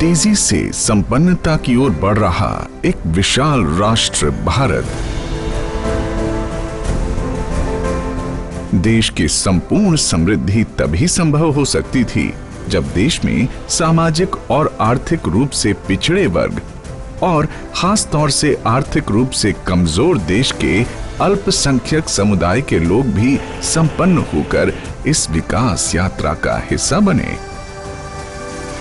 तेजी से संपन्नता की ओर बढ़ रहा एक विशाल राष्ट्र भारत देश की संपूर्ण समृद्धि तभी संभव हो सकती थी जब देश में सामाजिक और आर्थिक रूप से पिछड़े वर्ग और खास तौर से आर्थिक रूप से कमजोर देश के अल्पसंख्यक समुदाय के लोग भी संपन्न होकर इस विकास यात्रा का हिस्सा बने।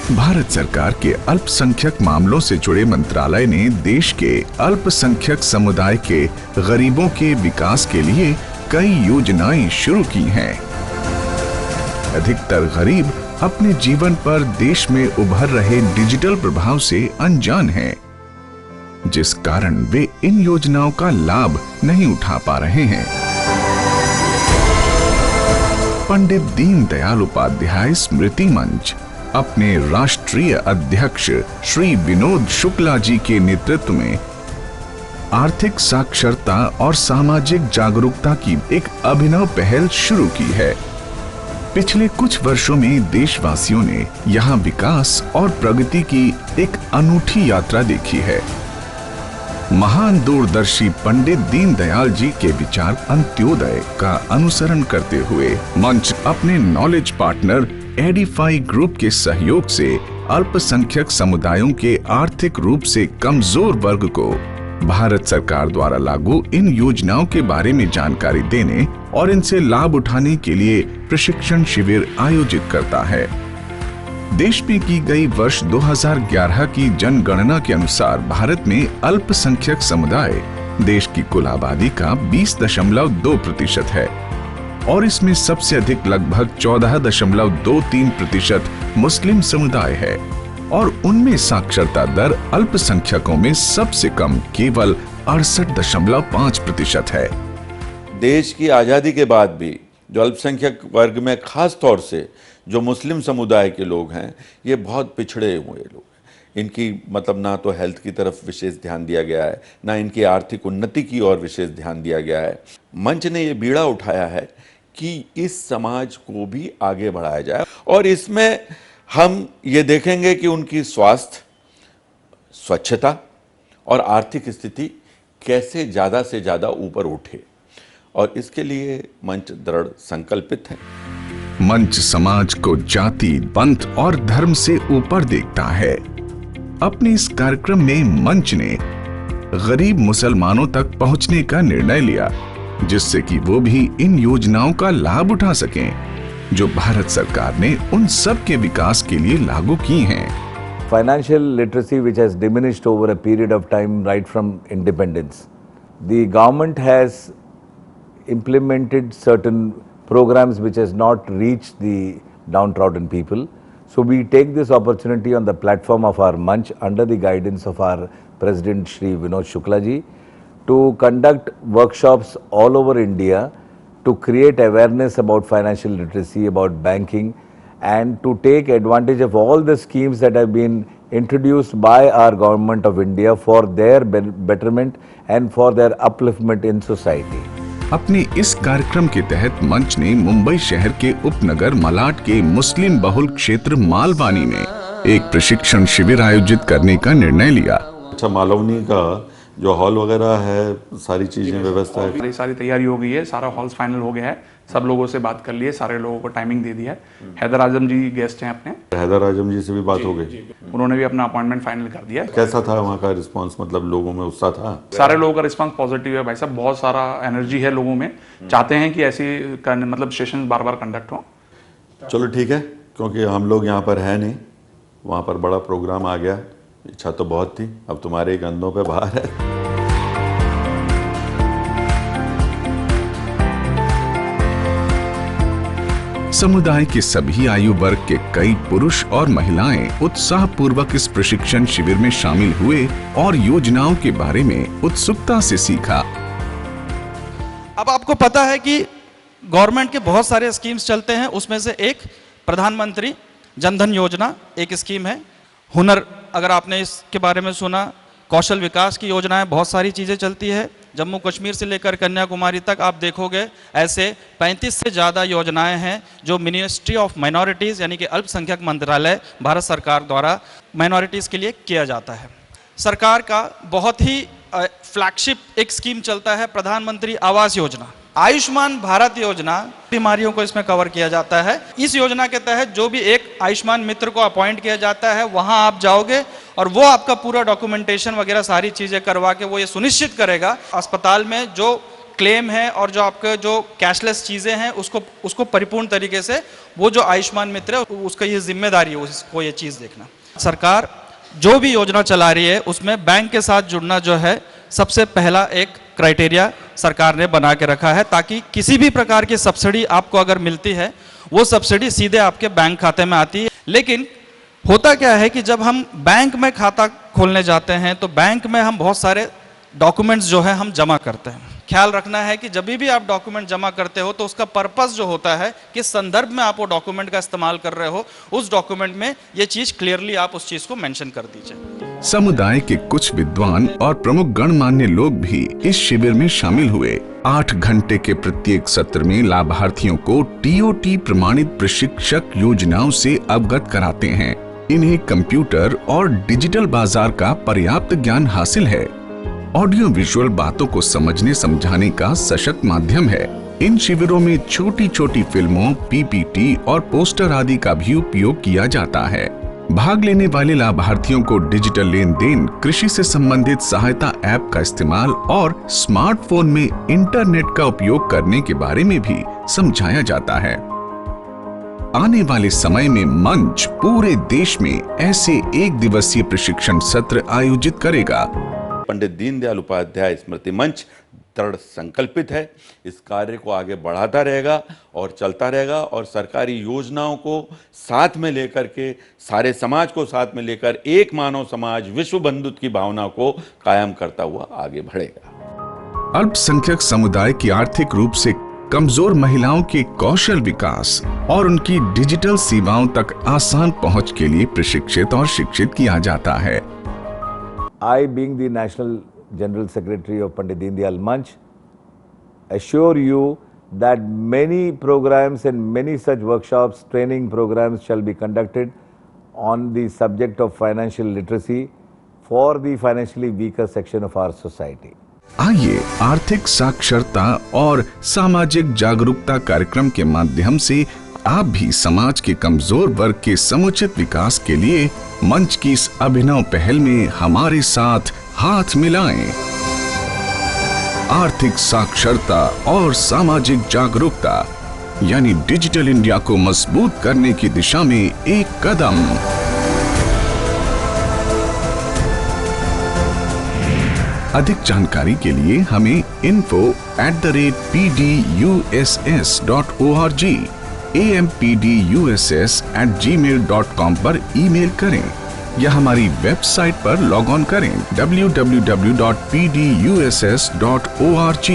भारत सरकार के अल्पसंख्यक मामलों से जुड़े मंत्रालय ने देश के अल्पसंख्यक समुदाय के गरीबों के विकास के लिए कई योजनाएं शुरू की हैं। अधिकतर गरीब अपने जीवन पर देश में उभर रहे डिजिटल प्रभाव से अनजान हैं, जिस कारण वे इन योजनाओं का लाभ नहीं उठा पा रहे हैं। पंडित दीनदयाल उपाध्याय स्मृति मंच अपने राष्ट्रीय अध्यक्ष श्री विनोद शुक्ला जी के नेतृत्व में आर्थिक साक्षरता और सामाजिक जागरूकता की एक अभिनव पहल शुरू की है। पिछले कुछ वर्षों में देशवासियों ने यहां विकास और प्रगति की एक अनूठी यात्रा देखी है। महान दूरदर्शी पंडित दीनदयाल जी के विचार अंत्योदय का अनुसरण करते हुए मंच अपने नॉलेज पार्टनर एडिफाई ग्रुप के सहयोग से अल्पसंख्यक समुदायों के आर्थिक रूप से कमजोर वर्ग को भारत सरकार द्वारा लागू इन योजनाओं के बारे में जानकारी देने और इनसे लाभ उठाने के लिए प्रशिक्षण शिविर आयोजित करता है। देश में की गई वर्ष 2011 की जनगणना के अनुसार भारत में अल्पसंख्यक समुदाय देश की कुल आबादी का 20.2% है और इसमें सबसे अधिक लगभग 14.23% मुस्लिम समुदाय है और उनमें साक्षरता दर अल्पसंख्यकों में सबसे कम केवल 68.5% है। देश की आजादी के बाद भी जो अल्पसंख्यक वर्ग में खास तौर से जो मुस्लिम समुदाय के लोग हैं, ये बहुत पिछड़े हुए लोग हैं। इनकी मतलब ना तो हेल्थ की तरफ विशेष ध्यान दिया गया है, ना इनकी आर्थिक उन्नति की ओर विशेष ध्यान दिया गया है। मंच ने ये बीड़ा उठाया है कि इस समाज को भी आगे बढ़ाया जाए और इसमें हम ये देखेंगे कि उनकी स्वास्थ्य, स्वच्छता और आर्थिक स्थिति कैसे ज़्यादा से ज़्यादा ऊपर उठे और इसके लिए मंच दृढ़ संकल्पित है। मंच समाज को जाति, पंथ और धर्म से ऊपर देखता है। अपने इस कार्यक्रम में मंच ने गरीब मुसलमानों तक पहुंचने का निर्णय लिया, जिससे कि वो भी इन योजनाओं का लाभ उठा सकें, जो भारत सरकार ने उन सब के विकास के लिए लागू की हैं। Financial literacy which has diminished over a period of time right from independence. The government has implemented certain programs which has not reached the downtrodden people. So we take this opportunity on the platform of our Manch under the guidance of our President Shri Vinod Shukla ji to conduct workshops all over India to create awareness about financial literacy, about banking, and to take advantage of all the schemes that have been introduced by our government of India for their betterment and for their upliftment in society. अपने इस कार्यक्रम के तहत मंच ने मुंबई शहर के उपनगर मलाड के मुस्लिम बहुल क्षेत्र मालवानी में एक प्रशिक्षण शिविर आयोजित करने का निर्णय लिया। अच्छा, मालवनी का जो हॉल वगैरह है, सारी चीजें व्यवस्था है, सारी तैयारी हो गई है, सारा हॉल्स फाइनल हो गया है, सब लोगों से बात कर लिए, सारे लोगों को टाइमिंग दे दी है। हैदर आजम जी गेस्ट हैं अपने, हैदर आजम जी से भी बात हो गई, उन्होंने भी अपना अपॉइंटमेंट फाइनल कर दिया। कैसा था वहाँ का रिस्पांस? मतलब लोगों में उत्साह था? सारे लोगों का रिस्पांस पॉजिटिव है भाई साहब, बहुत सारा एनर्जी है लोगों में, चाहते हैं कि ऐसी मतलब सेशन बार बार कंडक्ट हो। चलो ठीक है, क्योंकि हम लोग यहाँ पर है नहीं, वहाँ पर बड़ा प्रोग्राम आ गया, इच्छा तो बहुत थी, अब तुम्हारे कंधों पे भार है। समुदाय के सभी आयु वर्ग के कई पुरुष और महिलाएं उत्साह पूर्वक इस प्रशिक्षण शिविर में शामिल हुए और योजनाओं के बारे में उत्सुकता से सीखा। अब आपको पता है कि गवर्नमेंट के बहुत सारे स्कीम्स चलते हैं, उसमें से एक प्रधानमंत्री जनधन योजना एक स्कीम है। हुनर, अगर आपने इसके बारे में सुना, कौशल विकास की योजनाएं, बहुत सारी चीजें चलती है। जम्मू कश्मीर से लेकर कन्याकुमारी तक आप देखोगे ऐसे 35 से ज़्यादा योजनाएं हैं जो मिनिस्ट्री ऑफ माइनॉरिटीज़ यानी कि अल्पसंख्यक मंत्रालय भारत सरकार द्वारा माइनॉरिटीज़ के लिए किया जाता है। सरकार का बहुत ही फ्लैगशिप एक स्कीम चलता है प्रधानमंत्री आवास योजना। आयुष्मान भारत योजना बीमारियों को इसमें कवर किया जाता है। इस योजना के तहत जो भी एक आयुष्मान मित्र को अपॉइंट किया जाता है, वहां आप जाओगे और वो आपका पूरा डॉक्यूमेंटेशन वगैरह सारी चीजें करवा के वो ये सुनिश्चित करेगा अस्पताल में जो क्लेम है और जो आपके जो कैशलेस चीजें हैं उसको परिपूर्ण तरीके से वो जो आयुष्मान मित्र है उसका ये जिम्मेदारी है उसको ये चीज देखना। सरकार जो भी योजना चला रही है उसमें बैंक के साथ जुड़ना जो है सबसे पहला एक क्राइटेरिया सरकार ने बना के रखा है, ताकि किसी भी प्रकार की सब्सिडी आपको अगर मिलती है वो सब्सिडी सीधे आपके बैंक खाते में आती है। लेकिन होता क्या है कि जब हम बैंक में खाता खोलने जाते हैं तो बैंक में हम बहुत सारे डॉक्यूमेंट्स जो है हम जमा करते हैं। ख्याल रखना है कि जब भी आप डॉक्यूमेंट जमा करते हो तो उसका पर्पस जो होता है किस संदर्भ में आप वो डॉक्यूमेंट का इस्तेमाल कर रहे हो, उस डॉक्यूमेंट में ये चीज क्लियरली आप उस चीज को मेंशन कर दीजिए। समुदाय के कुछ विद्वान और प्रमुख गणमान्य लोग भी इस शिविर में शामिल हुए। 8 घंटे के प्रत्येक सत्र में लाभार्थियों को TOT प्रमाणित प्रशिक्षक योजनाओं से अवगत कराते हैं। इन्हें कंप्यूटर और डिजिटल बाजार का पर्याप्त ज्ञान हासिल है। ऑडियो विजुअल बातों को समझने समझाने का सशक्त माध्यम है। इन शिविरों में छोटी छोटी फिल्मों, PPT और पोस्टर आदि का भी उपयोग किया जाता है। भाग लेने वाले लाभार्थियों को डिजिटल लेन देन, कृषि से संबंधित सहायता ऐप का इस्तेमाल और स्मार्टफोन में इंटरनेट का उपयोग करने के बारे में भी समझाया जाता है। आने वाले समय में मंच पूरे देश में ऐसे 1 दिवसीय प्रशिक्षण सत्र आयोजित करेगा। पंडित दीनदयाल उपाध्याय स्मृति मंच दृढ़ संकल्पित है, इस कार्य को आगे बढ़ाता रहेगा और चलता रहेगा और सरकारी योजनाओं को साथ में लेकर के, सारे समाज को साथ में लेकर एक मानव समाज, विश्व बंधुत्व की भावना को कायम करता हुआ आगे बढ़ेगा। अल्पसंख्यक समुदाय की आर्थिक रूप से कमजोर महिलाओं के कौशल विकास और उनकी डिजिटल सेवाओं तक आसान पहुंच के लिए प्रशिक्षित और शिक्षित किया जाता है। I, being the National General Secretary of Pandit Deen Manch, assure you that many programs and many such workshops, training programs shall be conducted on the subject of financial literacy for the financially weaker section of our society. आइए आर्थिक साक्षरता और सामाजिक जागरूकता कार्यक्रम के माध्यम से आप भी समाज के कमजोर वर्ग के समुचित विकास के लिए मंच की इस अभिनव पहल में हमारे साथ हाथ मिलाएं। आर्थिक साक्षरता और सामाजिक जागरूकता यानी डिजिटल इंडिया को मजबूत करने की दिशा में एक कदम। अधिक जानकारी के लिए हमें info@pduss.org ampduss@gmail.com पर ईमेल करें या हमारी वेबसाइट पर लॉग ऑन करें www.pduss.org।